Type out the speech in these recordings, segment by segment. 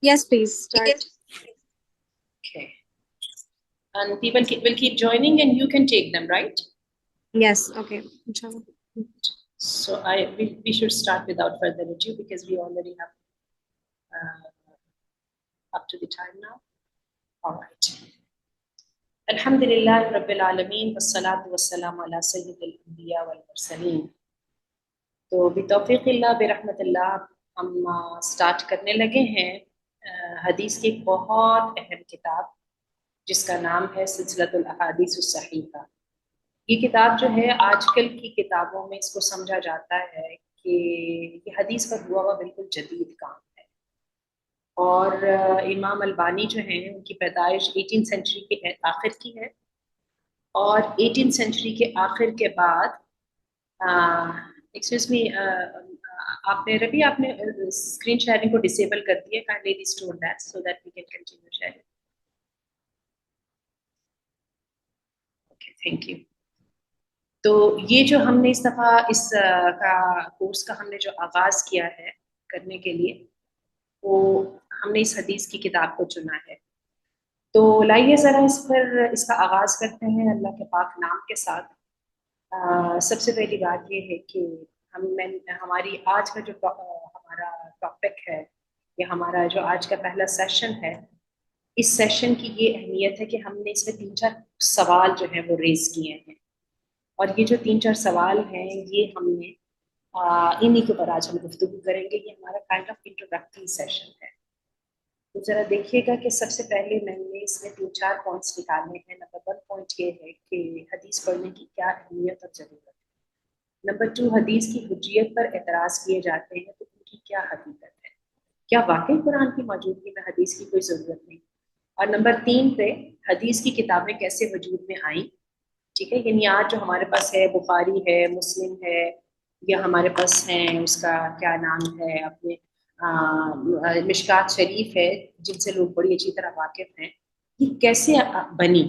Yes, please start. Okay. And people will keep joining and you can take them, right? Yes, okay. Inshallah. So we should start without further ado because we already have up to the time now. All right. Alhamdulillah Rabbil Alameen wassalatu wassalamu ala sayyidil anbiya wal mursalin. تو بتوفیق اللہ برحمت اللہ ہم start کرنے لگے ہیں حدیث کی ایک بہت اہم کتاب جس کا نام ہے سلسلۃ الاحادیث الصحیحہ. یہ کتاب جو ہے آج کل کی کتابوں میں اس کو سمجھا جاتا ہے کہ یہ حدیث پر ہوا ہوا بالکل جدید کام ہے. اور امام البانی جو ہیں ان کی پیدائش 18 سینچری کے آخر کی ہے اور 18 سینچری کے آخر کے بعد ایکسکیوز می آپ نے اسکرین شیئرنگ کو ڈسیبل کر دیا. Kindly restore that so that we can continue sharing. Okay thank you. تو یہ جو ہم نے اس دفعہ اس کا کورس کا ہم نے جو آغاز کیا ہے کرنے کے لیے وہ ہم نے اس حدیث کی کتاب کو چنا ہے. تو لائیے ذرا اس کا آغاز کرتے ہیں اللہ کے پاک نام کے ساتھ. سب سے پہلی بات یہ ہے کہ ہماری آج کا جو ہمارا ٹاپک ہے یا ہمارا جو آج کا پہلا سیشن ہے اس سیشن کی یہ اہمیت ہے کہ ہم نے اس میں 3-4 سوال جو ہیں وہ ریز کیے ہیں اور یہ جو 3-4 سوال ہیں یہ ہم نے انہی کے اوپر آج ہم گفتگو کریں گے. یہ ہمارا کائنڈ آف انٹروڈکٹری سیشن ہے. تو ذرا دیکھیے گا کہ سب سے پہلے میں نے اس میں 3-4 پوائنٹس نکالنے ہیں. نمبر 1 پوائنٹ یہ ہے کہ حدیث پڑھنے کی کیا اہمیت اور ضرورت ہے. نمبر 2 حدیث کی حجیت پر اعتراض کیے جاتے ہیں تو ان کی کیا حقیقت ہے, کیا واقعی قرآن کی موجودگی میں حدیث کی کوئی ضرورت نہیں. اور نمبر 3 پہ حدیث کی کتابیں کیسے وجود میں آئیں. ٹھیک ہے, یعنی آج جو ہمارے پاس ہے بخاری ہے, مسلم ہے, یا ہمارے پاس ہیں اس کا کیا نام ہے اپنے مشکات شریف ہے جن سے لوگ بڑی اچھی طرح واقف ہیں, یہ کیسے بنی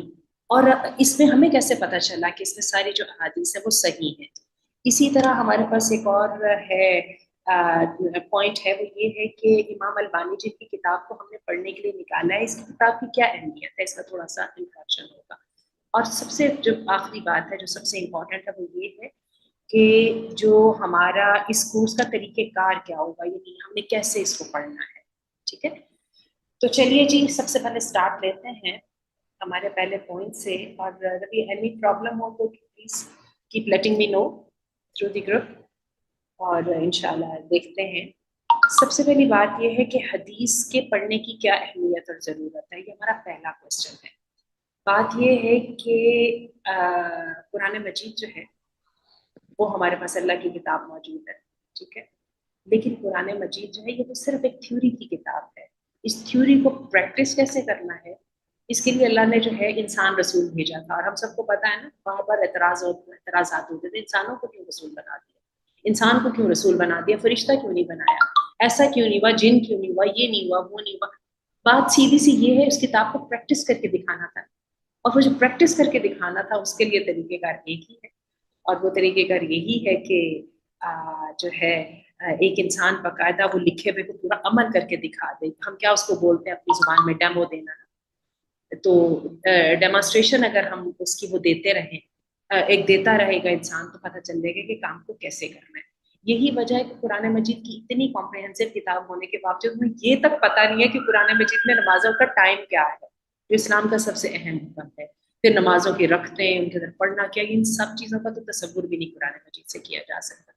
اور اس میں ہمیں کیسے پتہ چلا کہ اس میں ساری جو احادیث ہیں وہ صحیح ہیں. اسی طرح ہمارے پاس ایک اور ہے پوائنٹ ہے, وہ یہ ہے کہ امام البانی جن کی کتاب کو ہم نے پڑھنے کے لیے نکالا ہے اس کی کتاب کی کیا اہمیت ہے, اس کا تھوڑا سا انٹروڈکشن ہوگا. اور سب سے جو آخری بات ہے جو سب سے امپورٹنٹ ہے وہ یہ ہے کہ جو ہمارا اس کورس کا طریقہ کار کیا ہوگا, یعنی ہم نے کیسے اس کو پڑھنا ہے. ٹھیک ہے, تو چلیے جی سب سے پہلے سٹارٹ لیتے ہیں ہمارے پہلے پوائنٹ سے. اور ابھی اینی پرابلم ہو تو please keep letting me know through the group اور انشاءاللہ دیکھتے ہیں. سب سے پہلی بات یہ ہے کہ حدیث کے پڑھنے کی کیا اہمیت اور ضرورت ہے, یہ ہمارا پہلا کوشچن ہے. بات یہ ہے کہ قرآن مجید جو ہے وہ ہمارے پاس اللہ کی کتاب موجود ہے. ٹھیک ہے, لیکن قرآن مجید جو ہے یہ تو صرف ایک تھیوری کی کتاب ہے. اس تھیوری کو پریکٹس کیسے کرنا ہے اس کے لیے اللہ نے جو ہے انسان رسول بھیجا تھا. اور ہم سب کو پتہ ہے نا وہاں پر اعتراضات ہوتے تھے, انسانوں کو کیوں رسول بنا دیا, انسان کو کیوں رسول بنا دیا, فرشتہ کیوں نہیں بنایا, ایسا کیوں نہیں ہوا, جن کیوں نہیں ہوا, یہ نہیں ہوا, وہ نہیں ہوا. بات سیدھی سی یہ ہے اس کتاب کو پریکٹس کر کے دکھانا تھا, اور وہ جو پریکٹس کر کے دکھانا تھا اس کے لیے طریقہ کار ایک ہی ہے, اور وہ طریقہ کار یہی ہے کہ جو ہے ایک انسان باقاعدہ وہ لکھے ہوئے کو پورا عمل کر کے دکھا دے. ہم کیا اس کو بولتے ہیں اپنی زبان میں ڈیمو دینا, تو ڈیمانسٹریشن اگر ہم اس کی وہ دیتے رہیں, ایک دیتا رہے گا انسان تو پتہ چل جائے گا کہ کام کو کیسے کرنا ہے. یہی وجہ ہے کہ قرآن مجید کی اتنی کمپریہنسو کتاب ہونے کے باوجود ہمیں یہ تک پتہ نہیں ہے کہ قرآن مجید میں نمازوں کا ٹائم کیا ہے جو اسلام کا سب سے اہم حکم ہے. پھر نمازوں کی رکھتے ہیں ان کے اندر پڑھنا کیا, ان سب چیزوں کا تو تصور بھی نہیں قرآن مجید سے کیا جا سکتا.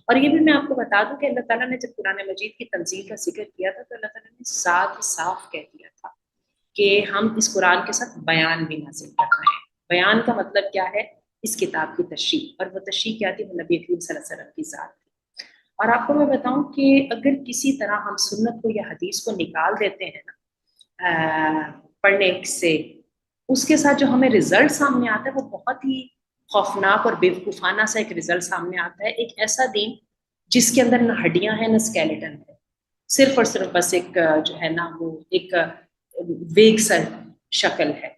اور یہ بھی میں آپ کو بتا دوں کہ اللہ تعالیٰ نے جب قرآن مجید کی تنزیل کا ذکر کیا تھا تو اللہ تعالیٰ نے صاف کہہ دیا تھا کہ ہم اس قرآن کے ساتھ بیان بھی نازل کر رہے ہیں. بیان کا مطلب کیا ہے, اس کتاب کی تشریح, اور وہ تشریح کیا تھی, وہ نبی کریم صلی اللہ علیہ وسلم کی ذات تھی. اور آپ کو میں بتاؤں کہ اگر کسی طرح ہم سنت کو یا حدیث کو نکال دیتے ہیں نا پڑھنے سے, اس کے ساتھ جو ہمیں رزلٹ سامنے آتا ہے وہ بہت ہی خوفناک اور بیوقوفانہ سا ایک رزلٹ سامنے آتا ہے. ایک ایسا دین جس کے اندر نہ ہڈیاں ہیں نہ اسکیلیٹن ہے, صرف اور صرف بس ایک جو ہے نا وہ ایک ویگ سا شکل ہے.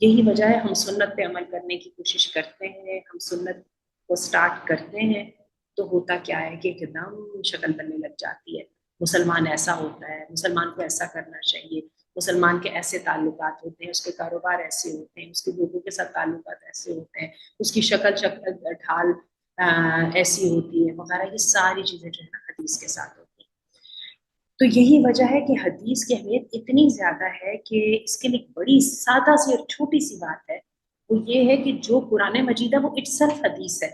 یہی وجہ ہے ہم سنت پہ عمل کرنے کی کوشش کرتے ہیں, ہم سنت کو سٹارٹ کرتے ہیں تو ہوتا کیا ہے کہ ایک دم شکل بننے لگ جاتی ہے. مسلمان ایسا ہوتا ہے, مسلمان کو ایسا کرنا چاہیے، مسلمان کے ایسے تعلقات ہوتے ہیں، اس کے کاروبار ایسے ہوتے ہیں، اس کے لوگوں کے ساتھ تعلقات ایسے ہوتے ہیں، اس کی شکل ڈھال ایسی ہوتی ہے وغیرہ، یہ ساری چیزیں جو ہے نا حدیث کے ساتھ ہوتی ہیں۔ تو یہی وجہ ہے کہ حدیث کی اہمیت اتنی زیادہ ہے کہ اس کے لیے ایک بڑی سادہ سی اور چھوٹی سی بات ہے، وہ یہ ہے کہ جو قرآن مجید ہے وہ اٹسلف حدیث ہے۔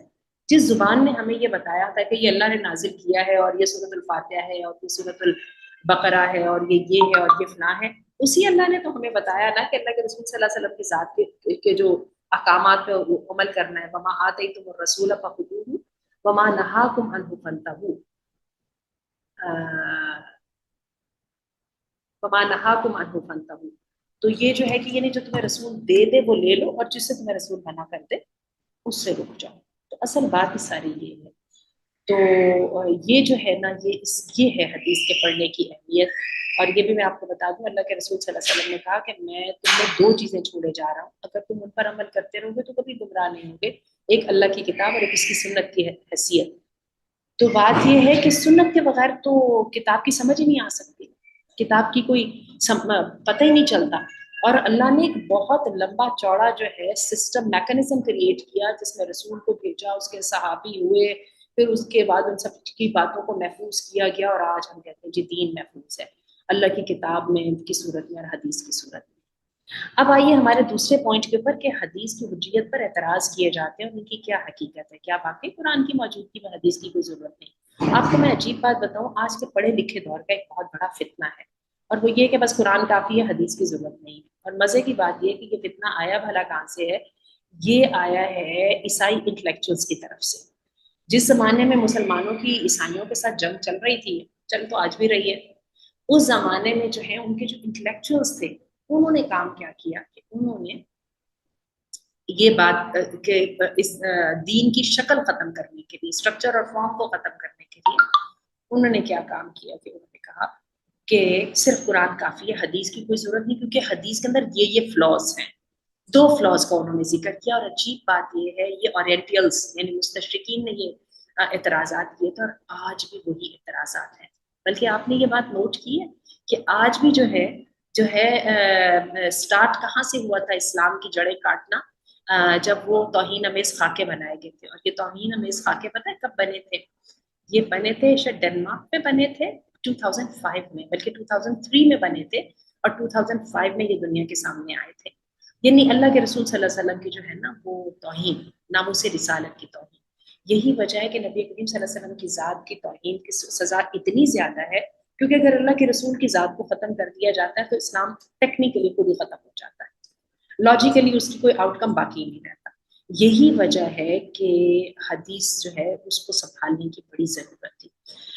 جس زبان نے ہمیں یہ بتایا تھا کہ یہ اللہ نے نازل کیا ہے اور یہ سورۃ الفاتحہ ہے اور یہ سورۃ البقرہ ہے اور یہ ہے اور یہ فلاں ہے، اسی اللہ نے تو ہمیں بتایا نا کہ اللہ کے رسول صلی اللہ علیہ وسلم کی ذات کے جو احکامات پہ وہ عمل کرنا ہے، وما آتیتم الرسول فخذوہ وما نہاکم عنہ فانتہوا، وما نہاکم عنہ فانتہوا۔ تو یہ جو ہے کہ یعنی جو تمہیں رسول دے دے وہ لے لو، اور جس سے تمہیں رسول منع کر دے اس سے رک جاؤ۔ تو اصل بات ہی ساری یہ ہے۔ تو یہ جو ہے نا یہ ہے حدیث کے پڑھنے کی اہمیت۔ اور یہ بھی میں آپ کو بتا دوں، اللہ کے رسول صلی اللہ علیہ وسلم نے کہا کہ میں تمہیں دو چیزیں چھوڑے جا رہا ہوں، اگر تم ان پر عمل کرتے رہو گے تو کبھی گمراہ نہیں ہوگے، ایک اللہ کی کتاب اور ایک اس کی سنت کی حیثیت۔ تو بات یہ ہے کہ سنت کے بغیر تو کتاب کی سمجھ ہی نہیں آ سکتی، کتاب کی کوئی پتہ ہی نہیں چلتا۔ اور اللہ نے ایک بہت لمبا چوڑا جو ہے سسٹم میکانزم کریٹ کیا جس میں رسول کو بھیجا، اس کے صحابی ہوئے، پھر اس کے بعد ان سب کی باتوں کو محفوظ کیا گیا، اور آج ہم کہتے ہیں جی دین محفوظ ہے اللہ کی کتاب میں کی صورت میں اور حدیث کی صورت میں۔ اب آئیے ہمارے دوسرے پوائنٹ کے اوپر کہ حدیث کی حجیت پر اعتراض کیے جاتے ہیں، ان کی کیا حقیقت ہے، کیا واقعی قرآن کی موجودگی میں حدیث کی کوئی ضرورت نہیں؟ آپ کو میں عجیب بات بتاؤں، آج کے پڑھے لکھے دور کا ایک بہت بڑا فتنہ ہے، اور وہ یہ کہ بس قرآن کافی ہے، حدیث کی ضرورت نہیں ہے۔ اور مزے کی بات یہ کہ یہ فتنہ آیا بھلا کہاں سے ہے؟ یہ آیا ہے عیسائی انٹلیکچوئلس کی طرف سے۔ جس زمانے میں مسلمانوں کی عیسائیوں کے ساتھ جنگ چل رہی تھی، چل تو آج بھی رہی ہے، اس زمانے میں جو ہے ان کے جو انٹلیکچوئلس تھے انہوں نے کام کیا کیا کہ انہوں نے یہ بات کہ اس دین کی شکل ختم کرنے کے لیے، اسٹرکچر اور فارم کو ختم کرنے کے لیے انہوں نے کیا کام کیا کہ انہوں نے کہا کہ صرف قرآن کافی ہے، حدیث کی کوئی ضرورت نہیں، کیونکہ حدیث کے اندر یہ فلاز ہیں۔ دو فلاز کا انہوں نے ذکر کیا، اور عجیب بات یہ ہے یہ اورینٹیلز یعنی مستشرقین نے یہ اعتراضات کیے تھے، اور آج بھی وہی اعتراضات ہیں۔ بلکہ آپ نے یہ بات نوٹ کی ہے کہ آج بھی جو ہے سٹارٹ کہاں سے ہوا تھا اسلام کی جڑیں کاٹنا؟ جب وہ توہین امیز خاکے بنائے گئے تھے، اور یہ توہین امیز خاکے پتہ ہے کب بنے تھے؟ یہ بنے تھے شاید ڈنمارک میں بنے تھے 2005 میں، بلکہ 2003 میں بنے تھے، اور 2005 میں یہ دنیا کے سامنے آئے تھے۔ یعنی اللہ کے رسول صلی اللہ علیہ وسلم کی جو ہے نا وہ توہین، ناموس رسالت کی توہین۔ یہی وجہ ہے کہ نبی کریم صلی اللہ علیہ وسلم کی ذات کی توہین کی سزا اتنی زیادہ ہے، کیونکہ اگر اللہ کے رسول کی ذات کو ختم کر دیا جاتا ہے تو اسلام ٹیکنیکلی خود ہی ختم ہو جاتا ہے، لاجیکلی اس کی کوئی آؤٹ کم باقی نہیں رہتا۔ یہی وجہ ہے کہ حدیث جو ہے اس کو سنبھالنے کی بڑی ضرورت تھی۔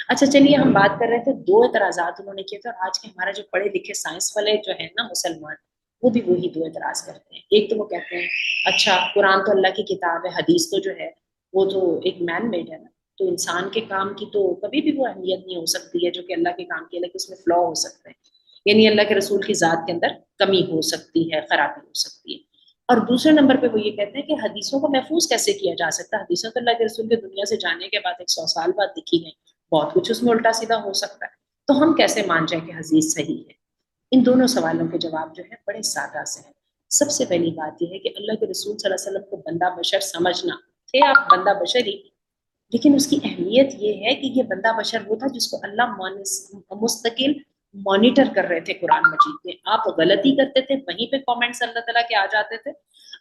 اچھا چلیے، ہم بات کر رہے تھے دو اعتراضات انہوں نے کیے تھے، اور آج کے ہمارا جو پڑھے لکھے سائنس والے جو ہے نا مسلمان، وہ بھی وہی دو اعتراض کرتے ہیں۔ ایک تو وہ کہتے ہیں اچھا قرآن تو اللہ کی کتاب ہے، حدیث تو جو ہے وہ تو ایک مین میڈ ہے نا، تو انسان کے کام کی تو کبھی بھی وہ اہمیت نہیں ہو سکتی ہے جو کہ اللہ کے کام کی ہے، لیکن اس میں فلا ہو سکتے ہیں، یعنی اللہ کے رسول کی ذات کے اندر کمی ہو سکتی ہے، خرابی ہو سکتی ہے۔ اور دوسرے نمبر پہ وہ یہ کہتے ہیں کہ حدیثوں کو محفوظ کیسے کیا جا سکتا ہے؟ حدیثوں تو اللہ کے رسول کے دنیا سے جانے کے بعد 100 سال بعد لکھی گئی، بہت کچھ اس میں الٹا سیدھا ہو سکتا ہے، تو ہم کیسے مان جائیں کہ حدیث صحیح ہے؟ ان دونوں سوالوں کے جواب جو ہے بڑے سادہ سے ہیں۔ سب سے پہلی بات یہ ہے کہ اللہ کے رسول صلی اللہ علیہ وسلم کو بندہ بشر سمجھنا، تھے آپ بندہ بشر ہی، لیکن اس کی اہمیت یہ ہے کہ یہ بندہ بشر وہ تھا جس کو اللہ مستقل مانیٹر کر رہے تھے قرآن مجید میں۔ آپ غلطی کرتے تھے وہیں پہ کامنٹس اللہ تعالیٰ کے آ جاتے تھے،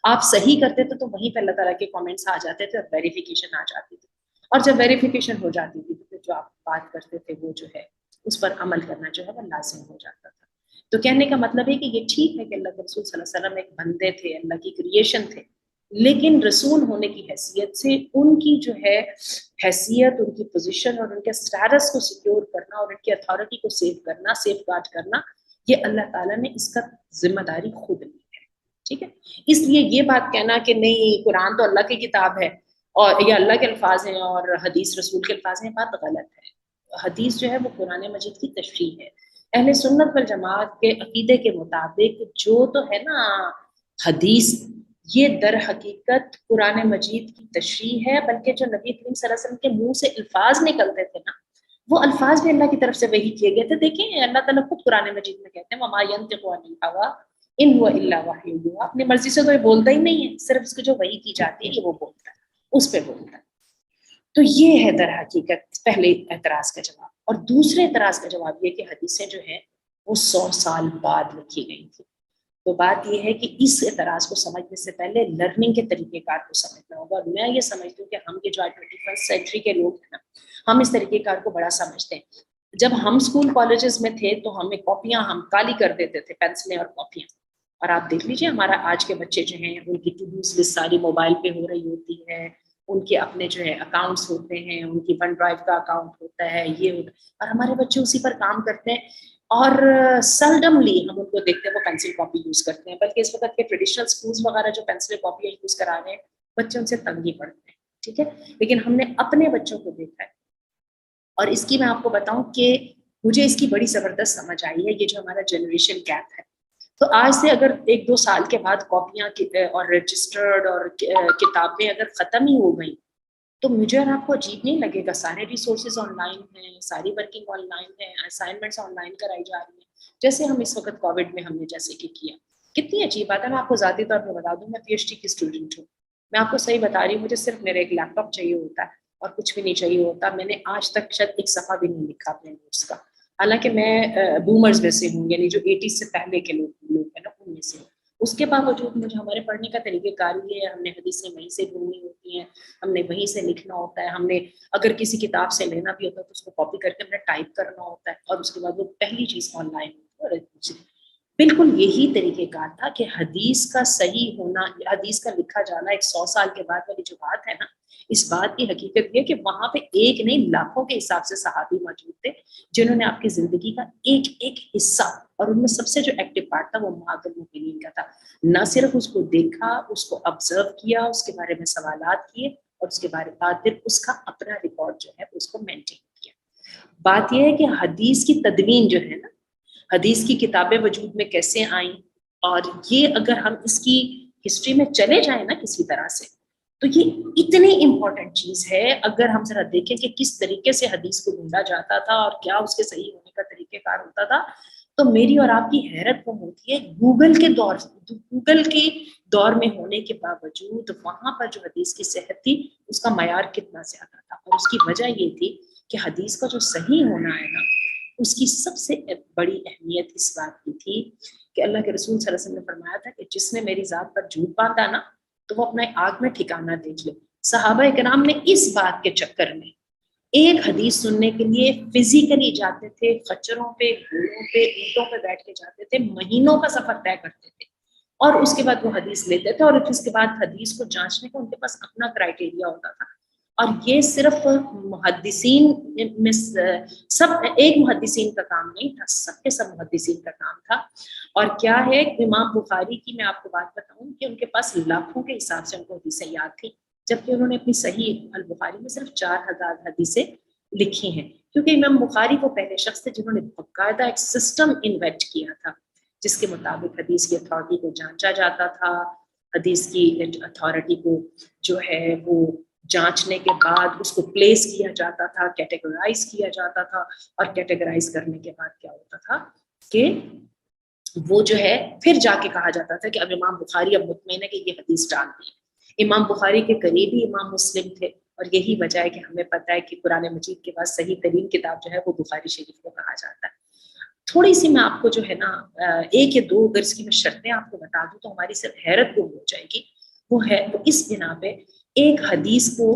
آپ صحیح کرتے تھے تو وہیں پہ اللہ تعالیٰ کے کامنٹس آ جاتے تھے اور ویریفیکیشن آ جاتی تھی، اور جب ویریفیکیشن ہو جاتی تھی تو پھر جو آپ بات کرتے تھے وہ جو ہے اس پر عمل کرنا جو ہے وہ لازم ہو جاتا تھا۔ تو کہنے کا مطلب ہے کہ یہ ٹھیک ہے کہ اللہ کے رسول صلی اللہ علیہ وسلم ایک بندے تھے، اللہ کی کریشن تھے، لیکن رسول ہونے کی حیثیت سے ان کی جو ہے حیثیت، ان کی پوزیشن اور ان کے سٹیٹس کو سیکیور کرنا اور ان کی اتھارٹی کو سیو کرنا، سیف گارڈ کرنا، یہ اللہ تعالیٰ نے اس کا ذمہ داری خود لی ہے۔ ٹھیک ہے، اس لیے یہ بات کہنا کہ نہیں قرآن تو اللہ کی کتاب ہے اور یہ اللہ کے الفاظ ہیں اور حدیث رسول کے الفاظ ہیں، بات غلط ہے۔ حدیث جو ہے وہ قرآن مجید کی تشریح ہے۔ اہل سنت والجماعت کے عقیدے کے مطابق جو تو ہے نا حدیث، یہ در حقیقت قرآن مجید کی تشریح ہے، بلکہ جو نبی کریم صلی اللہ علیہ وسلم کے منہ سے الفاظ نکلتے تھے نا وہ الفاظ بھی اللہ کی طرف سے وحی کیے گئے تھے. دیکھیں اللہ تعالیٰ خود قرآن مجید میں کہتے ہیں وما ينطق عن الهوى ان هو الا وحی یوحی. اپنی مرضی سے تو یہ بولتا ہی نہیں ہے, صرف اس کو جو وحی کی جاتی ہے یہ وہ بولتا ہے, اس پہ بولتا ہے. تو یہ ہے در حقیقت پہلے اعتراض کا جواب. اور دوسرے اعتراض کا جواب یہ کہ حدیثیں جو ہیں وہ 100 سال بعد لکھی گئی تھی. تو بات یہ ہے کہ اس اعتراض کو سمجھنے سے پہلے لرننگ کے طریقہ کار کو سمجھنا ہوگا. اور میں یہ سمجھتی ہوں کہ ہم کے جو 21 سینچری کے لوگ ہیں نا, ہم اس طریقہ کار کو بڑا سمجھتے ہیں. جب ہم اسکول کالجز میں تھے تو ہمیں کاپیاں ہم کالی کر دیتے تھے, پینسلیں اور کاپیاں. اور آپ دیکھ لیجیے ہمارا آج کے بچے جو ہیں ان کی ٹو ڈوز لسٹ ساری موبائل پہ ہو رہی ہوتی ہے, ان کے اپنے جو ہے اکاؤنٹس ہوتے ہیں, ان کی ون ڈرائیو کا اکاؤنٹ ہوتا ہے, یہ ہوتا ہے, اور ہمارے بچے اسی پر کام کرتے ہیں. اور سلڈملی ہم ان کو دیکھتے ہیں وہ پینسل کاپی یوز کرتے ہیں, بلکہ اس وقت کے ٹریڈیشنل اسکولس وغیرہ جو پینسل کاپیاں یوز کرا رہے ہیں بچے ان سے تنگ ہی پڑتے ہیں. ٹھیک ہے, لیکن ہم نے اپنے بچوں کو دیکھا ہے. اور اس کی میں آپ کو بتاؤں کہ مجھے اس کی بڑی زبردست سمجھ آئی ہے, یہ جو ہمارا جنریشن گیپ ہے. تو آج سے اگر 1-2 سال کے بعد کاپیاں اور رجسٹرڈ اور کتابیں اگر ختم ہی ہو گئیں تو مجھے اور آپ کو عجیب نہیں لگے گا. سارے ریسورسز آن لائن ہیں, ساری ورکنگ آن لائن ہے, اسائنمنٹس آن لائن کرائی جا رہی ہیں, جیسے ہم اس وقت کووڈ میں ہم نے جیسے کہ کیا. کتنی عجیب بات ہے. میں آپ کو ذاتی طور پہ بتا دوں, میں پی ایچ ڈی کی اسٹوڈنٹ ہوں. میں آپ کو صحیح بتا رہی ہوں, مجھے صرف میرا ایک لیپ ٹاپ چاہیے ہوتا ہے اور کچھ بھی نہیں چاہیے ہوتا. میں نے آج تک شاید ایک صفحہ بھی نہیں لکھا اپنے نوٹس کا, حالانکہ میں بومرز میں سے ہوں, یعنی جو 80 سے پہلے کے لوگ ہیں نا ان میں سے. اس کے باوجود مجھے ہمارے پڑھنے کا طریقہ کار یہ ہے, ہم نے حدیثیں وہیں سے ڈھونڈنی ہوتی ہیں, ہم نے وہیں سے لکھنا ہوتا ہے. ہم نے اگر کسی کتاب سے لینا بھی ہوتا ہے تو اس کو کاپی کر کے ہم نے ٹائپ کرنا ہوتا ہے, اور اس کے بعد وہ پہلی چیز آن لائن. بالکل یہی طریقہ کار تھا کہ حدیث کا صحیح ہونا, حدیث کا لکھا جانا ایک 100 سال کے بعد والی جو بات ہے نا, اس بات کی حقیقت یہ کہ وہاں پہ ایک نہیں لاکھوں کے حساب سے صحابی موجود تھے جنہوں نے آپ کی زندگی کا ایک ایک حصہ, اور ان میں سب سے جو ایکٹیو پارٹ تھا وہ امہات المؤمنین کا تھا, نہ صرف اس کو دیکھا, اس کو آبزرو کیا, اس کے بارے میں سوالات کیے, اور اس کے بارے بعد پھر اس کا اپنا ریکارڈ جو ہے اس کو مینٹین کیا. بات یہ ہے کہ حدیث کی تدوین جو ہے نا, حدیث کی کتابیں وجود میں کیسے آئیں, اور یہ اگر ہم اس کی ہسٹری میں چلے جائیں نا کسی طرح سے, تو یہ اتنی امپورٹنٹ چیز ہے. اگر ہم ذرا دیکھیں کہ کس طریقے سے حدیث کو ڈھونڈا جاتا تھا اور کیا اس کے صحیح ہونے کا طریقہ کار ہوتا تھا, تو میری اور آپ کی حیرت وہ ہوتی ہے گوگل کے دور میں ہونے کے باوجود وہاں پر جو حدیث کی صحت تھی اس کا معیار کتنا زیادہ تھا. اور اس کی وجہ یہ تھی کہ حدیث کا جو صحیح ہونا ہے نا, اس کی سب سے بڑی اہمیت اس بات کی تھی کہ اللہ کے رسول صلی اللہ علیہ وسلم نے فرمایا تھا کہ جس نے میری ذات پر جھوٹ باندھا نا تو وہ اپنے آگ میں ٹھکانہ دیکھ لے. صحابہ کرام نے اس بات کے چکر میں ایک حدیث سننے کے لیے فزیکلی جاتے تھے, خچروں پہ, گھوڑوں پہ, اونٹوں پہ بیٹھ کے جاتے تھے, مہینوں کا سفر طے کرتے تھے, اور اس کے بعد وہ حدیث لیتے تھے. اور اس کے بعد حدیث کو جانچنے کا ان کے پاس اپنا کرائٹیریا ہوتا تھا. اور یہ صرف محدثین میں سب ایک محدثین کا کام نہیں تھا, سب کے سب محدثین کا کام تھا. اور کیا ہے, امام بخاری کی میں آپ کو بات بتاؤں کہ ان کے پاس لاکھوں کے حساب سے ان کو حدیثیں یاد تھیں, جبکہ انہوں نے اپنی صحیح البخاری میں صرف 4000 حدیثیں لکھی ہیں. کیونکہ امام بخاری وہ پہلے شخص تھے جنہوں نے باقاعدہ ایک سسٹم انوینٹ کیا تھا جس کے مطابق حدیث کی اتھارٹی کو جانچا جاتا تھا, حدیث کی اتھارٹی کو جو ہے وہ جانچنے کے بعد اس کو پلیس کیا جاتا تھا, کیٹیگرائز کیا جاتا تھا, اور کیٹیگرائز کرنے کے بعد کیا ہوتا تھا کہ وہ جو ہے پھر جا کے کہا جاتا تھا کہ اب امام بخاری اب مطمئن ہے کہ یہ حدیث ڈال دی. امام بخاری کے قریبی امام مسلم تھے, اور یہی وجہ ہے کہ ہمیں پتہ ہے کہ قرآن مجید کے بعد صحیح ترین کتاب جو ہے وہ بخاری شریف کو کہا جاتا ہے. تھوڑی سی میں آپ کو جو ہے نا 1 یا 2 اگر اس کی میں شرطیں آپ کو بتا دوں تو ہماری صرف حیرت گم ہو جائے گی. وہ اس بنا پہ ایک حدیث کو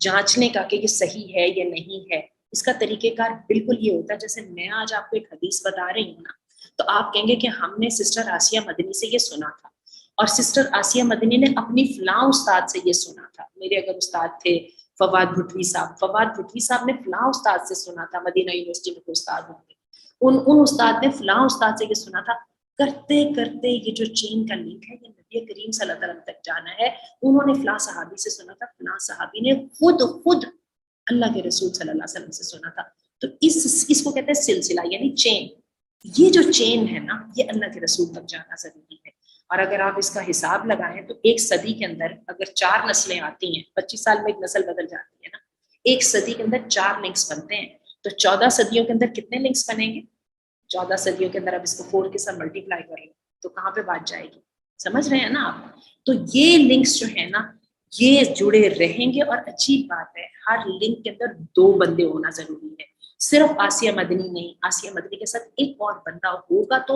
جانچنے کا کہ یہ صحیح ہے یا نہیں ہے, اس کا طریقہ کار بالکل یہ ہوتا ہے جیسے میں آج آپ کو ایک حدیث بتا رہی ہوں نا, تو آپ کہیں گے کہ ہم نے سسٹر آسیہ مدنی سے یہ سنا تھا, اور سسٹر آسیہ مدنی نے اپنی فلاں استاد سے یہ سنا تھا. میرے اگر استاد تھے فواد بھٹوی صاحب, فواد بھٹوی صاحب نے فلاں استاد سے سنا تھا, مدینہ یونیورسٹی میں کوئی استاد ہوں گے, ان استاد نے فلاں استاد سے یہ سنا تھا. کرتے کرتے یہ جو چین کا لنک ہے یہ نبی کریم صلی اللہ علیہ وسلم تک جانا ہے. انہوں نے فلاں صحابی سے سنا تھا, فلاں صحابی نے خود اللہ کے رسول صلی اللہ علیہ وسلم سے سنا تھا. تو اس کو کہتے ہیں سلسلہ, یعنی چین. یہ جو چین ہے نا یہ اللہ کے رسول تک جانا ضروری ہے. اور اگر آپ اس کا حساب لگائیں تو 1 صدی کے اندر اگر 4 نسلیں آتی ہیں, 25 سال میں ایک نسل بدل جاتی ہے نا, 1 صدی کے اندر 4 لنکس بنتے ہیں. تو 14 صدیوں کے اندر کتنے لنکس بنیں گے؟ 14 صدیوں کے اندر اب اس کو 4 کے ساتھ ملٹیپلائی کر لیں تو کہاں پہ بات جائے گی؟ سمجھ رہے ہیں نا آپ؟ تو یہ لنکس جو ہے نا یہ جڑے رہیں گے. اور اچھی بات ہے ہر لنک کے اندر 2 بندے ہونا ضروری ہے, صرف آسیہ مدنی نہیں, آسیہ مدنی کے ساتھ ایک اور بندہ ہوگا تو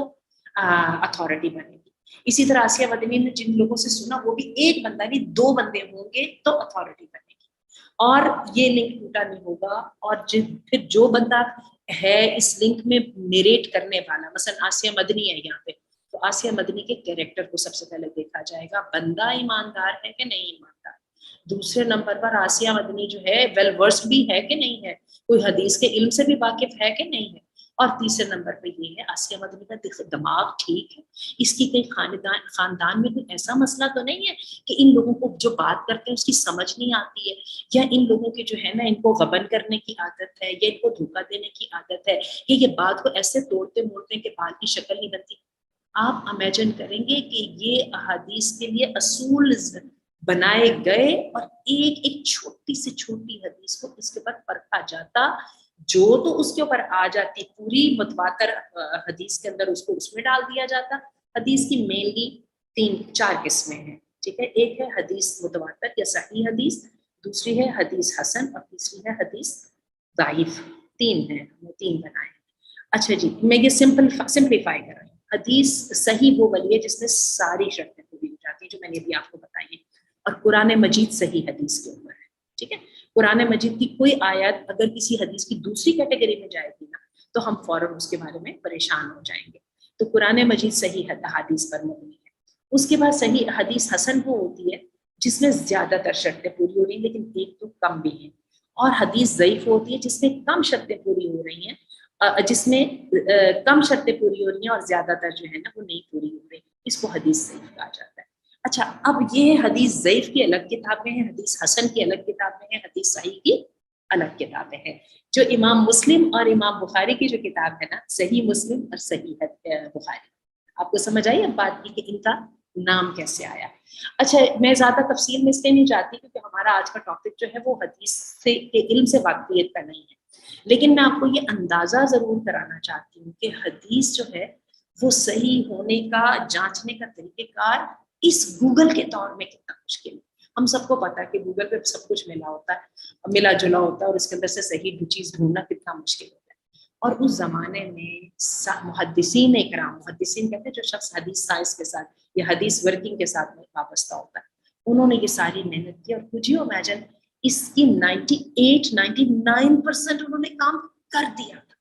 اتھارٹی بنے گی. اسی طرح آسیہ مدنی نے جن لوگوں سے سنا وہ بھی ایک بندہ نہیں 2 بندے ہوں گے تو اتھارٹی بنے گی, اور یہ لنک ٹوٹا نہیں ہوگا. اور پھر جو بندہ ہے اس لنک میں نیریٹ کرنے والا, مثلا آسیہ مدنی ہے یہاں پہ, تو آسیہ مدنی کے کیریکٹر کو سب سے پہلے دیکھا جائے گا, بندہ ایماندار ہے کہ نہیں ایماندار. دوسرے نمبر پر آسیہ مدنی جو ہے ویل ورسڈ بھی ہے کہ نہیں ہے, کوئی حدیث کے علم سے بھی واقف ہے کہ نہیں ہے. اور تیسرے نمبر پہ یہ ہے آسیہ مدنی کا دماغ ٹھیک ہے, اس کی کئی خاندان میں کوئی ایسا مسئلہ تو نہیں ہے کہ ان لوگوں کو جو بات کرتے ہیں اس کی سمجھ نہیں آتی ہے, یا ان لوگوں کے جو ہے نا ان کو غبن کرنے کی عادت ہے, یا ان کو دھوکہ دینے کی عادت ہے, کہ یہ بات کو ایسے توڑتے موڑتے ہیں کہ بات کی شکل نہیں بنتی. آپ امیجن کریں گے کہ یہ احادیث کے لیے اصول بنائے گئے اور ایک ایک چھوٹی سے چھوٹی حدیث کو اس کے بعد پرکھا جاتا, جو تو اس کے اوپر آ جاتی پوری متواتر حدیث کے اندر اس کو اس میں ڈال دیا جاتا. حدیث کی مینلی 3-4 قسمیں ہیں, ٹھیک ہے. ایک ہے حدیث متواتر یا صحیح حدیث, دوسری ہے حدیث حسن, اور تیسری ہے حدیث ضعیف. 3 ہیں, ہم نے 3 بنائے. اچھا جی, میں یہ سمپلیفائی کر رہا ہوں. حدیث صحیح وہ والی ہے جس میں ساری شرطیں پوری ہو جاتی ہیں جو میں نے بھی آپ کو بتائی ہیں, اور قرآن مجید صحیح حدیث کے اوپر ہے, ٹھیک ہے. قرآن مجید کی کوئی آیت اگر کسی حدیث کی دوسری کیٹیگری میں جائے گی نا تو ہم فوراً اس کے بارے میں پریشان ہو جائیں گے. تو قرآن مجید صحیح حدیث پر مبنی ہے. اس کے بعد صحیح حدیث حسن وہ ہوتی ہے جس میں زیادہ تر شرطیں پوری ہو رہی ہیں لیکن ایک تو کم بھی ہیں, اور حدیث ضعیف ہوتی ہے جس میں کم شرطیں پوری ہو رہی ہیں, جس میں کم شرطیں پوری ہو رہی ہیں اور زیادہ تر جو ہے نا وہ نہیں پوری ہو رہی, اس کو حدیث ضعیف کہا جاتا ہے. اچھا, اب یہ حدیث ضعیف کی الگ کتابیں ہیں, حدیث حسن کی الگ کتابیں ہیں, حدیث صحیح کی الگ کتابیں ہیں. جو امام مسلم اور امام بخاری کی جو کتاب ہے نا, صحیح مسلم اور صحیح بخاری, آپ کو سمجھ آئی اب بات کی کہ ان کا نام کیسے آیا. اچھا, میں زیادہ تفصیل میں اس لیے نہیں جاتی کیونکہ ہمارا آج کا ٹاپک جو ہے وہ حدیث کے علم سے واقفیت کا نہیں ہے, لیکن میں آپ کو یہ اندازہ ضرور کرانا چاہتی ہوں کہ حدیث جو ہے وہ صحیح ہونے کا جانچنے کا طریقہ کار اس گوگل کے دور میں کتنا مشکل ہے. ہم سب کو پتا ہے کہ گوگل پہ سب کچھ ملا ہوتا ہے, ملا جلا ہوتا ہے, اور اس کے اندر سے صحیح چیز ڈھونڈنا کتنا مشکل ہوتا ہے. اور اس زمانے میں محدثین اکرام, محدثین کہتے ہیں جو شخص حدیث سائنس کے ساتھ یا حدیث ورکنگ کے ساتھ وابستہ ہوتا ہے, انہوں نے یہ ساری محنت کی, اور کچھ یو امیجن اس کی 98-99% انہوں نے کام کر دیا تھا.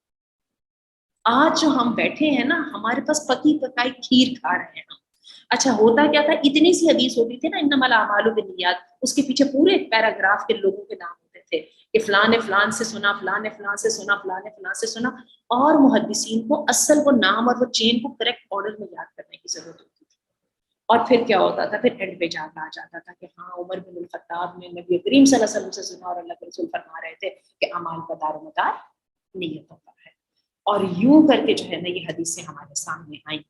آج جو ہم بیٹھے ہیں نا ہمارے پاس پکی پکائی کھیر کھا رہے ہیں ہم. اچھا, ہوتا کیا تھا, اتنی سی حدیث ہوتی تھی نا انما الاعمال بالنیات, اس کے پیچھے پورے ایک پیراگراف کے لوگوں کے نام ہوتے تھے کہ فلاں نے فلاں سے سنا, فلاں نے فلاں سے سنا, فلاں نے فلاں سے سنا, اور محدثین کو اصل وہ نام اور وہ چین کو کریکٹ آرڈر میں یاد کرنے کی ضرورت ہوتی تھی. اور پھر کیا ہوتا تھا, پھر اینڈ پہ جا جاتا تھا کہ ہاں عمر بن الخطاب نے نبی کریم صلی اللہ علیہ وسلم سے سنا, اور اللہ کے رسول فرما رہے تھے کہ اعمال کا دار و مدار نیتوں پر ہے. اور یوں کر کے جو ہے نا یہ حدیثیں ہمارے سامنے آئیں.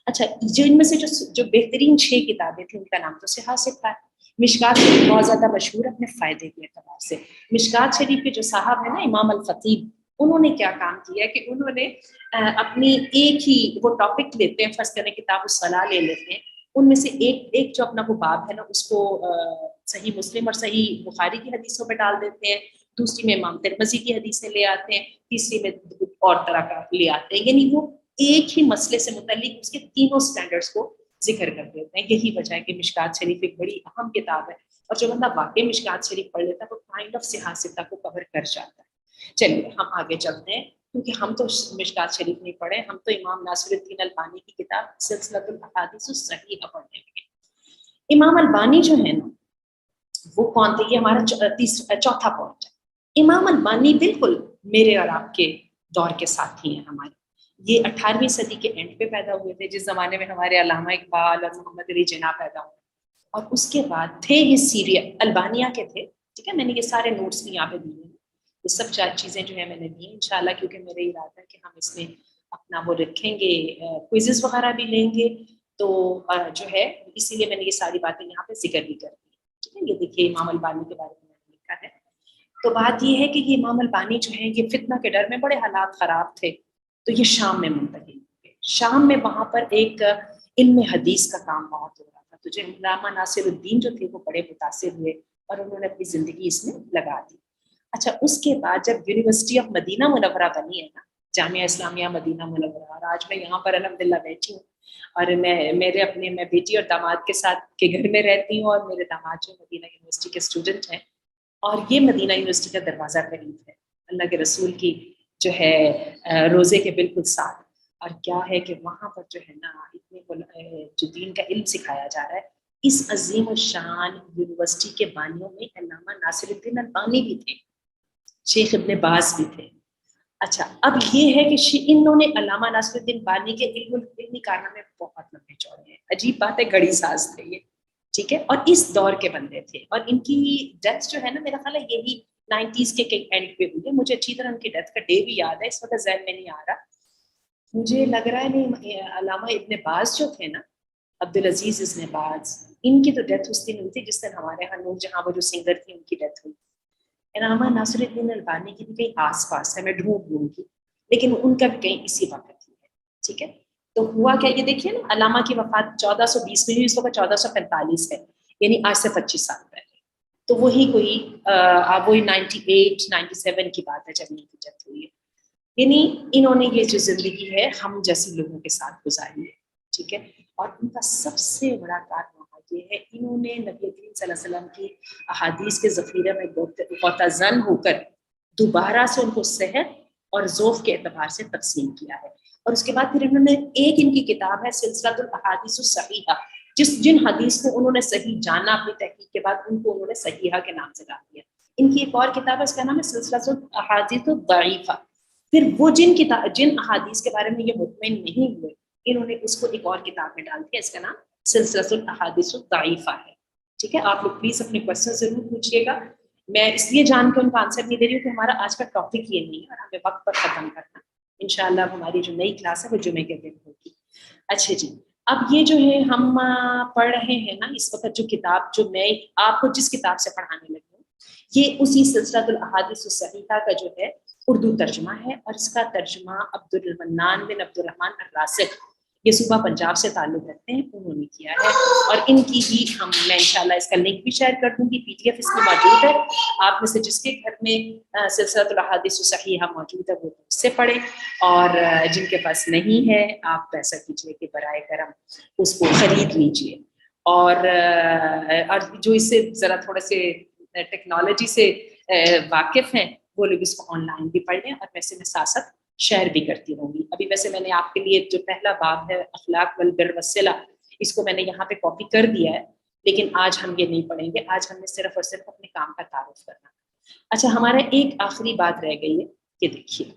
اچھا, جو ان میں سے جو بہترین 6 کتابیں تھیں ان کا نام تو صحیح سے تھا. مشکات شریف بہت زیادہ مشہور اپنے فائدے کے اعتبار سے. مشکات شریف کے جو صاحب ہیں نا امام الخطیب, انہوں نے کیا کام کیا کہ انہوں نے اپنی ایک ہی وہ ٹاپک لیتے ہیں, فرض کریں کتاب الصلاۃ لے لیتے ہیں, ان میں سے ایک جو اپنا وہ باب ہے نا اس کو صحیح مسلم اور صحیح بخاری کی حدیثوں پہ ڈال دیتے ہیں, دوسری میں امام ترمذی کی حدیثیں لے آتے ہیں, تیسری میں اور طرح کا لے آتے ہیں, یعنی وہ ایک ہی مسئلے سے متعلق اس کے تینوں سٹینڈرڈز کو ذکر کر دیتے ہیں. یہی وجہ ہے کہ مشکات شریف ایک بڑی اہم کتاب ہے, اور جو بندہ واقعی مشکات شریف پڑھ لیتا ہے وہ کائنڈ آف صحاحہ کو کور کر جاتا ہے. چلیے ہم آگے چلتے ہیں, کیونکہ ہم تو مشکات شریف نہیں پڑھے, ہم تو امام ناصر الدین البانی کی کتاب سلسلۃ الاحادیث الصحیحہ پڑھنے لگے. امام البانی جو ہے نا وہ کون تھے, یہ ہمارا چوتھا پوائنٹ ہے. امام البانی بالکل میرے اور آپ کے دور کے ساتھی ہیں ہمارے. یہ 18ویں صدی کے اینڈ پہ پیدا ہوئے تھے, جس زمانے میں ہمارے علامہ اقبال اور محمد علی جناح پیدا ہوئے, اور اس کے بعد تھے یہ سیریا البانیہ کے تھے. ٹھیک ہے, میں نے یہ سارے نوٹس بھی یہاں پہ دیے ہیں, یہ سب 4 چیزیں جو ہیں میں نے دی انشاءاللہ, کیونکہ میرا ارادہ ہے کہ ہم اس میں اپنا وہ رکھیں گے, کوئزز وغیرہ بھی لیں گے, تو جو ہے اسی لیے میں نے یہ ساری باتیں یہاں پہ ذکر بھی کر دی. ٹھیک ہے, یہ دیکھیے امام البانی کے بارے میں نے لکھا ہے. تو بات یہ ہے کہ یہ امام البانی جو ہیں یہ فتنہ کے ڈر میں بڑے حالات خراب تھے، تو یہ شام میں منتقل ہوئے. شام میں وہاں پر ایک علم حدیث کا کام بہت ہو رہا تھا، تو جو علامہ ناصر الدین جو تھے وہ بڑے متاثر ہوئے اور انہوں نے اپنی زندگی اس میں لگا دی. اچھا، اس کے بعد جب یونیورسٹی آف مدینہ منورہ بنی ہے نا، جامعہ اسلامیہ مدینہ منورہ، اور آج میں یہاں پر الحمدللہ بیٹھی ہوں، اور میں بیٹی اور داماد کے ساتھ کے گھر میں رہتی ہوں، اور میرے داماد جو مدینہ یونیورسٹی کے اسٹوڈنٹ ہیں، اور یہ مدینہ یونیورسٹی کا دروازہ قریب ہے اللہ کے رسول کی جو ہے روزے کے بالکل ساتھ. اور کیا ہے کہ وہاں پر جو ہے نا اتنے جو دین کا علم سکھایا جا رہا ہے. اس عظیم الشان یونیورسٹی کے بانیوں میں علامہ ناصر الدین البانی بھی تھے، شیخ ابن باز بھی تھے. اچھا، اب یہ ہے کہ انہوں نے علامہ ناصر الدین بانی کے علمی کارنامے بہت لمبے چوڑے ہیں، عجیب بات ہے، گھڑی ساز تھے یہ، ٹھیک ہے، اور اس دور کے بندے تھے. اور ان کی ڈیتھ جو ہے نا، میرا خیال ہے یہی 90s کے اینڈ پہ ہوئی ہے. مجھے اچھی طرح ان کی ڈیتھ کا ڈے بھی یاد ہے، اس وقت ذہن میں نہیں آ رہا. مجھے لگ رہا ہے نہیں، علامہ ابن باز جو تھے نا، عبدالعزیز ابن باز، ان کی تو ڈیتھ اس دن ہوئی تھی جس دن ہمارے یہاں نور جہاں وہ جو سنگر تھی ان کی ڈیتھ ہوئی. علامہ ناصر الدین البانی کی بھی کہیں آس پاس ہے، میں ڈھونڈ لوں گی، لیکن ان کا بھی کہیں اسی وقت ہی ہے. ٹھیک ہے، تو ہوا کیا، یہ دیکھیے نا، علامہ کی وفات 1420 میں ہوئی، اس وقت 1445 ہے، یعنی آج سے 25 سال پہلے. تو وہی کوئی وہی 98 97 کی بات ہے جب ان کی ڈیتھ ہوئی ہے. یعنی انہوں نے یہ جو زندگی ہے ہم جیسے لوگوں کے ساتھ گزاری ہے. ٹھیک ہے، اور ان کا سب سے بڑا کارنامہ یہ ہے، انہوں نے نبی کریم صلی اللہ علیہ وسلم کی احادیث کے ذخیرے میں غوطہ ہو کر دوبارہ سے ان کو صحت اور ذوق کے اعتبار سے تقسیم کیا ہے. اور اس کے بعد پھر انہوں نے ایک ان کی کتاب ہے سلسلۃ الاحادیث الصحیحہ، جن حدیث کو انہوں نے صحیح جانا اپنی تحقیق کے بعد ان کو انہوں نے صحیحہ کے نام سے ڈال دیا. ان کی ایک اور کتاب ہے، اس کا نام ہے سلسلۃ الاحادیث الضعیفہ. پھر وہ جن احادیث کے بارے میں یہ مطمئن نہیں ہوئے، انہوں نے اس کو ایک اور کتاب میں ڈال دیا، اس کا نام سلسلۃ الاحادیث الضعیفہ ہے. ٹھیک ہے، آپ لوگ پلیز اپنے کوشچن ضرور پوچھیے گا. میں اس لیے جان کے ان کا آنسر نہیں دے رہی ہوں کہ ہمارا آج کا ٹاپک یہ نہیں ہے اور ہمیں وقت پر ختم کرنا. انشاءاللہ ہماری جو نئی کلاس ہے وہ جمعے کے دن ہوگی. اچھا جی، اب یہ جو ہے ہم پڑھ رہے ہیں نا اس وقت، جو کتاب جو میں آپ کو جس کتاب سے پڑھانے لگی ہوں، یہ اسی سلسلۃ الاحادیث الصحیحہ کا جو ہے اردو ترجمہ ہے، اور اس کا ترجمہ عبدالمنان بن عبد الرحمن الراسخ، یہ صوبہ پنجاب سے تعلق رکھتے ہیں، انہوں نے کیا ہے. اور ان کی ہی میں انشاءاللہ اس کا لنک بھی شیئر کر دوں گی، PDF اس میں موجود ہے. آپ میں سے جس کے گھر میں سلسلۃ الاحادیث الصحیحہ موجود ہے وہ اس سے پڑھیں، اور جن کے پاس نہیں ہے آپ ایسا کیجیے کہ برائے کرم اس کو خرید لیجیے. اور جو اس سے ذرا تھوڑے سے ٹیکنالوجی سے واقف ہیں وہ لوگ اس کو آن لائن بھی پڑھ لیں، اور ویسے میں ساتھ ساتھ شیئر بھی کرتی رہوں گی. ابھی ویسے میں نے آپ کے لیے جو پہلا باب ہے اخلاق والبر والصلہ، اس کو میں نے یہاں پہ کاپی کر دیا ہے، لیکن آج ہم یہ نہیں پڑھیں گے. آج ہم نے صرف اور صرف اپنے کام کا تعارف کرنا. اچھا، ہمارا ایک آخری بات رہ گئی ہے، یہ دیکھیے،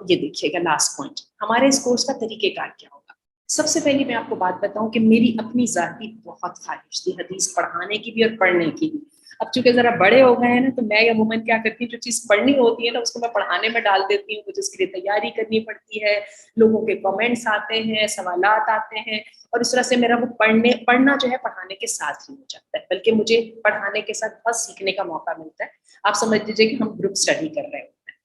یہ دیکھیے گا لاسٹ پوائنٹ، ہمارے اس کورس کا طریقہ کار کیا ہوگا. سب سے پہلے میں آپ کو بات بتاؤں کہ میری اپنی ذاتی بہت خواہش تھی حدیث پڑھانے کی بھی اور پڑھنے کی بھی. اب چونکہ ذرا بڑے ہو گئے ہیں نا، تو میں عموماً کیا کرتی ہوں، جو چیز پڑھنی ہوتی ہے نا اس کو میں پڑھانے میں ڈال دیتی ہوں. مجھے اس کے لیے تیاری کرنی پڑتی ہے، لوگوں کے کمنٹس آتے ہیں، سوالات آتے ہیں، اور اس طرح سے میرا وہ پڑھنا جو ہے پڑھانے کے ساتھ ہی ہو جاتا ہے، بلکہ مجھے پڑھانے کے ساتھ بہت سیکھنے کا موقع ملتا ہے. آپ سمجھ لیجیے کہ ہم گروپ اسٹڈی کر رہے ہوتے ہیں.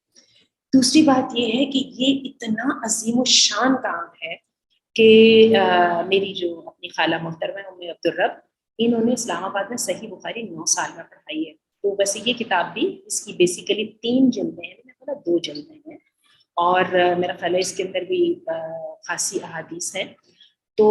دوسری بات یہ ہے کہ یہ اتنا عظیم الشان کام ہے کہ میری جو اپنی خالہ محترمہ ام عبدالرب، انہوں نے اسلام آباد میں صحیح بخاری 9 سال میں پڑھائی ہے. تو ویسے یہ کتاب بھی، اس کی بیسیکلی 3 جلدیں ہیں، میں بولا 2 جلدیں ہیں، اور میرا خیال ہے اس کے اندر بھی خاصی احادیث ہیں. تو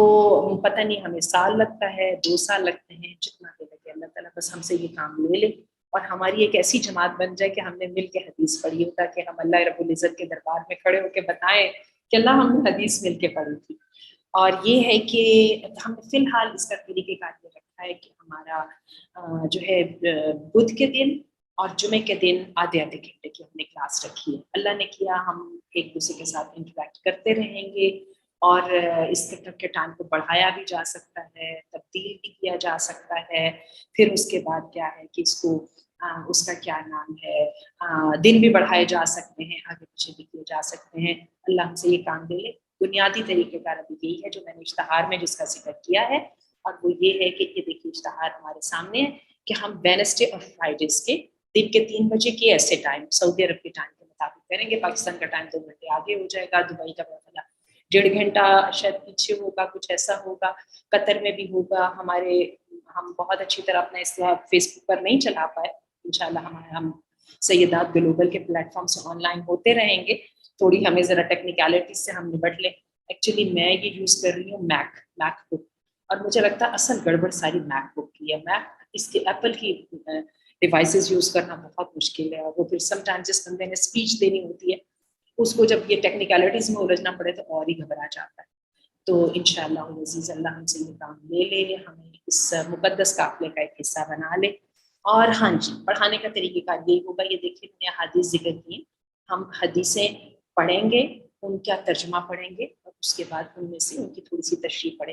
پتہ نہیں ہمیں سال لگتا ہے 2 سال لگتے ہیں، جتنا بھی لگے اللہ تعالیٰ بس ہم سے یہ کام لے لے، اور ہماری ایک ایسی جماعت بن جائے کہ ہم نے مل کے حدیث پڑھی ہو، تاکہ ہم اللہ رب العزت کے دربار میں کھڑے ہو کے بتائیں کہ اللہ ہم نے حدیث مل کے پڑھی تھی. اور یہ ہے کہ ہم نے فی الحال اس کا طریقہ کار یہ رکھا ہے کہ ہمارا جو ہے بدھ کے دن اور جمعے کے دن آدھے گھنٹے کی ہم نے کلاس رکھی ہے. اللہ نے کیا ہم ایک دوسرے کے ساتھ انٹریکٹ کرتے رہیں گے، اور اس کے ٹائم کو بڑھایا بھی جا سکتا ہے، تبدیل بھی کیا جا سکتا ہے. پھر اس کے بعد کیا ہے کہ اس کو اس کا کیا نام ہے، دن بھی بڑھائے جا سکتے ہیں، آگے پیچھے بھی کیے جا سکتے ہیں. اللہ ہم سے یہ کام دے لے. بنیادی طریقہ کار ابھی یہی ہے جو میں نے اشتہار میں جس کا ذکر کیا ہے، اور وہ یہ ہے کہ یہ دیکھیے اشتہار ہمارے سامنے ہے کہ ہم وینسڈے اور فرائیڈیز کے دن کے 3 بجے کے ایسے ٹائم سعودی عرب کے ٹائم کے مطابق کریں گے. پاکستان کا ٹائم 2 گھنٹے آگے ہو جائے گا, دبئی کا 1.5 گھنٹہ شاید پیچھے ہوگا, کچھ ایسا ہوگا. قطر میں بھی ہوگا. ہم بہت اچھی طرح اپنا اس فیس بک پر نہیں چلا پائے. انشاءاللہ ہم سیدات گلوبل کے پلیٹ فارم سے آن لائن ہوتے رہیں گے. تھوڑی ہمیں ذرا ٹیکنیکلٹیز سے ہم نبٹ لیں. ایکچولی میں یہ یوز کر رہی ہوں میک بک, اور مجھے لگتا ہے اصل گڑبڑ ساری میک بک کی ہے. میک اس کے ایپل کی ڈیوائسز یوز کرنا بہت مشکل ہے, اور وہ پھر سم ٹائم جس بندے نے اسپیچ دینی ہوتی ہے اس کو جب یہ ٹیکنیکلٹیز میں الجھنا پڑے تو اور ہی گھبرا جاتا ہے. تو انشاءاللہ عزیز اللہ ہم سے یہ کام لے لے, ہمیں اس مقدس قافلے کا ایک حصہ بنا لے. اور ہاں جی, پڑھانے کا طریقہ کار یہی ہوگا. یہ دیکھیے میں نے حدیث ذکر کی, ہم حدیثیں پڑھیں گے, ان کا ترجمہ پڑھیں گے, اور اس کے بعد ان میں سے ان کی تھوڑی سی تشریح پڑھ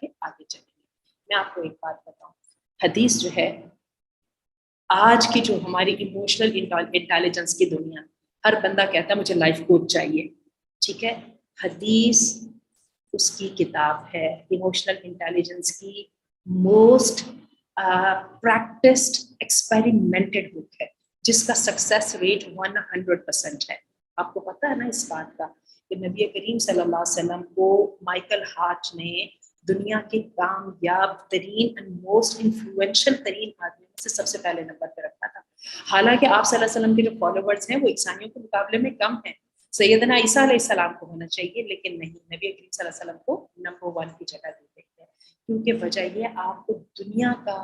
کے آگے چلیں گے. میں آپ کو ایک بات بتاؤں, حدیث جو ہے آج کی جو ہماری ایموشنل انٹیلیجنس کی دنیا, ہر بندہ کہتا ہے مجھے لائف کوچ چاہیے. ٹھیک ہے, حدیث اس کی کتاب ہے, ایموشنل انٹیلیجنس کی موسٹ پریکٹسڈ ایکسپیریمنٹڈ بک ہے, جس کا سکسیس ریٹ 100% ہے. آپ کو پتہ ہے نا اس بات کا کہ نبی کریم صلی اللہ علیہ وسلم کو مائیکل ہارٹ نے دنیا کے کامیاب ترین اینڈ موسٹ انفلوئنشل ترین آدمی میں سے سب سے پہلے نمبر پہ رکھا تھا. حالانکہ آپ صلی اللہ علیہ وسلم کے جو فالوورز ہیں وہ عیسائیوں کے مقابلے میں کم ہیں. سیدنا عیسیٰ علیہ السلام کو ہونا چاہیے, لیکن نہیں, نبی کریم صلی اللہ علیہ وسلم کو نمبر 1 کی جگہ دی گئی ہے. کیونکہ وجہ یہ آپ کو دنیا کا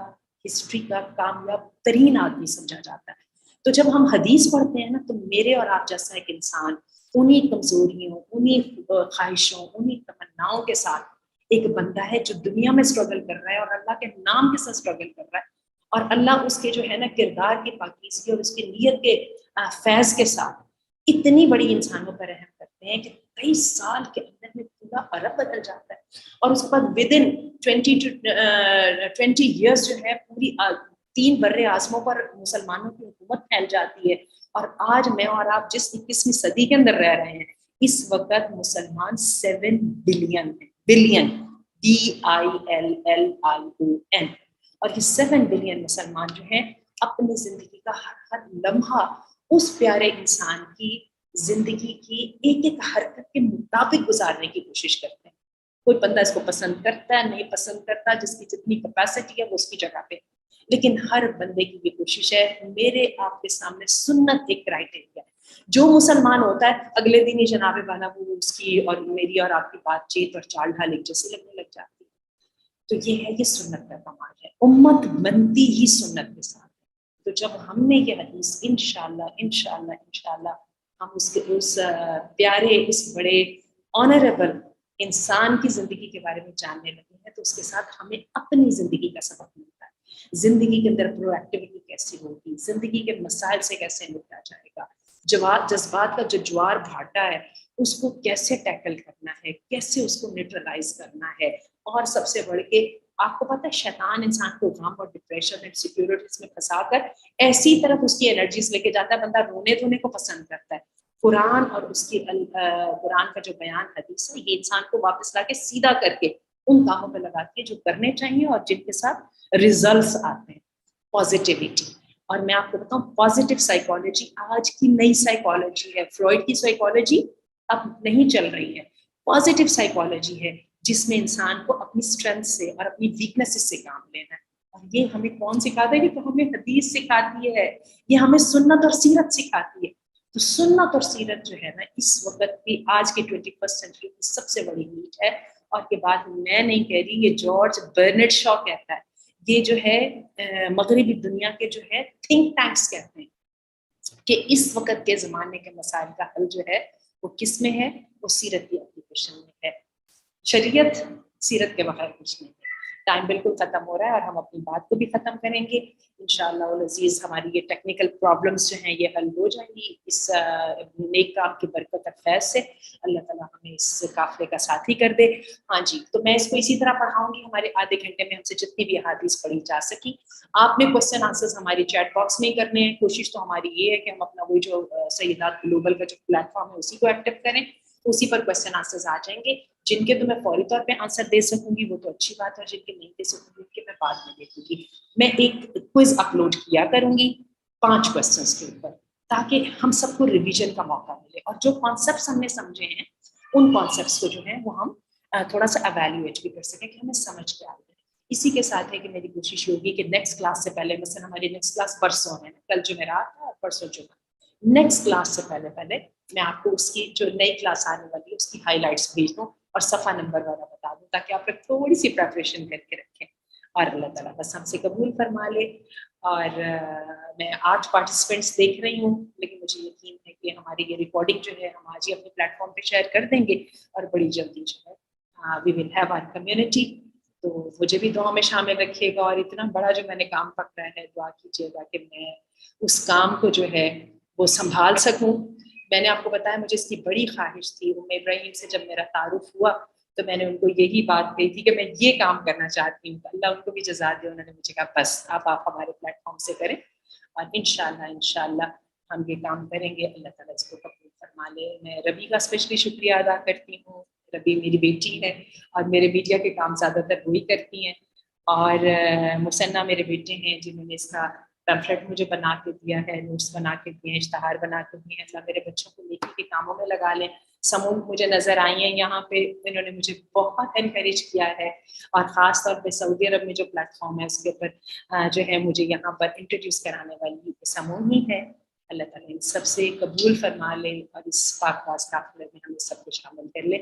ہسٹری کا کامیاب ترین آدمی سمجھا جاتا ہے. تو جب ہم حدیث پڑھتے ہیں نا, تو میرے اور آپ جیسا ایک انسان انہیں کمزوریوں, انہیں خواہشوں, انہیں تمناؤں کے ساتھ ایک بندہ ہے جو دنیا میں اسٹرگل کر رہا ہے, اور اللہ کے نام کے ساتھ اسٹرگل کر رہا ہے, اور اللہ اس کے جو ہے نا کردار کی پاکیزگی اور اس کی نیت کے فیض کے ساتھ اتنی بڑی انسانوں پر رحم کرتے ہیں کہ 23 سال کے اندر میں پورا عرب بدل جاتا ہے, اور اس کے بعد ودن 20 ایئرس جو ہے پوری 3 بر اعظموں پر مسلمانوں کی حکومت پھیل جاتی ہے. اور آج میں اور آپ جس 21ویں صدی کے اندر رہ رہے ہیں, اس وقت مسلمان 7 بلین ہیں, بلین BILLION, اور یہ 7 بلین مسلمان جو ہیں اپنی زندگی کا ہر لمحہ اس پیارے انسان کی زندگی کی ایک ایک حرکت کے مطابق گزارنے کی کوشش کرتے ہیں. کوئی بندہ اس کو پسند کرتا ہے, نہیں پسند کرتا, جس کی جتنی کیپیسٹی ہے وہ اس کی جگہ پہ, لیکن ہر بندے کی یہ کوشش ہے. میرے آپ کے سامنے سنت ایک کرائٹیریا ہے. جو مسلمان ہوتا ہے اگلے دن ہی جناب والا وہ اس کی اور میری اور آپ کی بات چیت اور چال ڈھال ایک جیسی لگنے لگ جاتی ہے. تو یہ ہے, یہ سنت کا کمال ہے. امت بنتی ہی سنت کے ساتھ ہے. تو جب ہم نے یہ حدیث انشاءاللہ ہم اس پیارے, اس بڑے آنریبل انسان کی زندگی کے بارے میں جاننے لگے ہیں, تو اس کے ساتھ ہمیں اپنی زندگی کا سبق ملتا ہے. زندگی کے اندر پرو ایکٹیویٹی کیسی ہوگی, زندگی کے مسائل سے کیسے نپٹا جائے گا, جذبات کا جو جوار بھاٹا ہے اس کو کیسے ٹیکل کرنا ہے, کیسے اس کو نیوٹرلائز کرنا ہے. اور سب سے بڑھ کے آپ کو پتہ ہے شیطان انسان کو غم اور ڈپریشن اور انسیکیورٹیز میں پھنسا کر ایسی طرف اس کی انرجیز لے کے جاتا ہے, بندہ رونے دھونے کو پسند کرتا ہے. قرآن اور اس کی قرآن کا جو بیان حدیث ہے, یہ انسان کو واپس لا کے سیدھا کر کے ان کاموں پہ لگاتی ہے جو کرنے چاہیے اور جن کے ساتھ ریزلٹس آتے ہیں. پازیٹیوٹی, اور میں آپ کو بتاؤں پازیٹیو سائیکالوجی آج کی نئی سائیکالوجی ہے. فروئڈ کی سائیکالوجی اب نہیں چل رہی ہے, پازیٹیو سائیکالوجی ہے جس میں انسان کو اپنی اسٹرینتھ سے اور اپنی ویکنیسز سے کام لینا ہے. اور یہ ہمیں کون سکھاتا ہے؟ کہ تو ہمیں حدیث سکھاتی ہے, یہ ہمیں سنت اور سیرت سکھاتی ہے. تو سنت اور سیرت جو ہے نا اس وقت کی آج کے 21 سینچری کی سب سے بڑی نیڈ ہے. اور یہ بات میں نہیں کہہ رہی, یہ جارج برنارڈ شا کہتا ہے, یہ جو ہے مغربی دنیا کے جو ہے تھنک ٹینکس کہتے ہیں کہ اس وقت کے زمانے کے مسائل کا حل جو ہے وہ کس میں ہے؟ وہ سیرت کی اپلیکیشن میں ہے. شریعت سیرت کے بغیر کچھ نہیں ہے. ٹائم بالکل ختم ہو رہا ہے اور ہم اپنی بات کو بھی ختم کریں گے انشاءاللہ العزیز. ہماری یہ ٹیکنیکل پرابلمس جو ہیں یہ حل ہو جائیں گی اس نیک کام کی برکت اور فیض سے. اللہ تعالیٰ ہمیں اس قافلے کا ساتھی کر دے. ہاں جی, تو میں اس کو اسی طرح پڑھاؤں گی. ہمارے آدھے گھنٹے میں ہم سے جتنی بھی احادیث پڑھی جا سکی, آپ نے کوشچن آنسرز ہماری چیٹ باکس میں ہی کرنے ہیں. کوشش تو ہماری یہ ہے کہ ہم اپنا وہی جو سیدات گلوبل کا جو پلیٹ فارم ہے اسی کو ایکٹیو کریں, اسی پر کوشچن آنسرز آ جائیں گے. جن کے تو میں فوری طور پہ آنسر دے سکوں گی وہ تو اچھی بات ہے, جن کے نہیں دے سکوں گی ان کے میں بعد میں دیکھوں گی. میں ایک کوئز اپلوڈ کیا کروں گی 5 کوسچنس کے اوپر, تاکہ ہم سب کو ریویژن کا موقع ملے, اور جو کانسیپٹس ہم نے سمجھے ہیں ان کانسیپٹس کو جو ہے وہ ہم تھوڑا سا ایویلیویٹ بھی کر سکیں کہ ہمیں سمجھ کے آ جائے. اسی کے ساتھ ہے کہ میری کوشش ہوگی کہ نیکسٹ کلاس سے پہلے, مثلا ہماری نیکسٹ کلاس پرسوں ہے, کل جمعرات ہے اور پرسوں جمعہ, نیکسٹ کلاس سے پہلے میں آپ کو اس کی جو نئی کلاس آنے والی ہے اس کی ہائی لائٹس بھیج دوں اور صفحہ نمبر والا بتا دوں, تاکہ آپ لوگ تھوڑی سی پریپریشن کر کے رکھیں, اور اللہ تعالیٰ بس ہم سے قبول فرما لے. اور میں 8 پارٹیسپینٹس دیکھ رہی ہوں, لیکن مجھے یقین ہے کہ ہماری یہ ریکارڈنگ جو ہے ہم آج ہی اپنے پلیٹ فارم پہ شیئر کر دیں گے, اور بڑی جلدی جو ہے وی ول ہیو آور کمیونٹی. تو مجھے بھی دعا میں شامل رکھیے گا, اور اتنا بڑا جو میں نے کام پکڑا ہے دعا کیجیے گا کہ میں اس کام کو جو ہے وہ سنبھال سکوں. میں نے آپ کو بتایا مجھے اس کی بڑی خواہش تھی. ابراہیم سے جب میرا تعارف ہوا تو میں نے ان کو یہی بات کہی تھی کہ میں یہ کام کرنا چاہتی ہوں. اللہ ان کو بھی جزا دے, انہوں نے مجھے کہا بس آپ ہمارے پلیٹ فارم سے کریں, اور انشاءاللہ ہم یہ کام کریں گے. اللہ تعالیٰ اس کو قبول فرما لے. میں ربی کا اسپیشلی شکریہ ادا کرتی ہوں. ربی میری بیٹی ہے, اور میرے میڈیا کے کام زیادہ تر وہی کرتی ہیں, اور مسنہ میرے بیٹے ہیں جنہوں نے اس کا پیمفلیٹ مجھے بنا کے دیا ہے, نوٹس بنا کے دیے ہیں, اشتہار بنا کے دیے ہیں. اللہ میرے بچوں کو نیکی کے کاموں میں لگا لیں. سمون مجھے نظر آئی ہیں یہاں پہ, انہوں نے مجھے بہت انکریج کیا ہے, اور خاص طور پہ سعودی عرب میں جو پلیٹ فارم ہے اس کے اوپر جو ہے مجھے یہاں پر انٹروڈیوس کرانے والی سمون ہی ہے. اللہ تعالیٰ ان سب سے قبول فرما لے, اور اس پاک باز قافلے میں ہمیں سب کو شامل کر لے.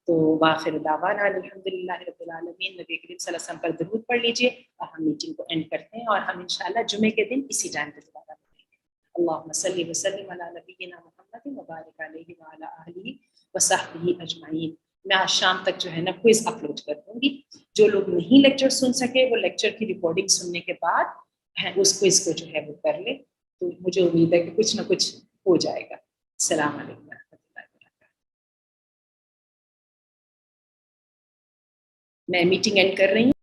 تو واخر دعوانا الحمدللہ رب العالمین. نبی کریم صلی اللہ علیہ وسلم پر درود پڑھ لیجیے, اور ہم میٹنگ کو اینڈ کرتے ہیں, اور ہم انشاءاللہ جمعے کے دن اسی ٹائم پہ دوبارہ ملیں گے. اللہم صلی وسلم علی نبینا محمد وبارک علیہ وعلی آلہ وصحبہ اجمعین. میں آج شام تک جو ہے نا کوئز اپلوڈ کر دوں گی. جو لوگ نہیں لیکچر سن سکے وہ لیکچر کی ریکارڈنگ سننے کے بعد اس کوئز کو جو ہے وہ کر لے. تو مجھے امید ہے کہ کچھ نہ کچھ ہو جائے گا. السلام علیکم ورحمۃ اللہ وبرکاتہ. میں میٹنگ اینڈ کر رہی ہوں.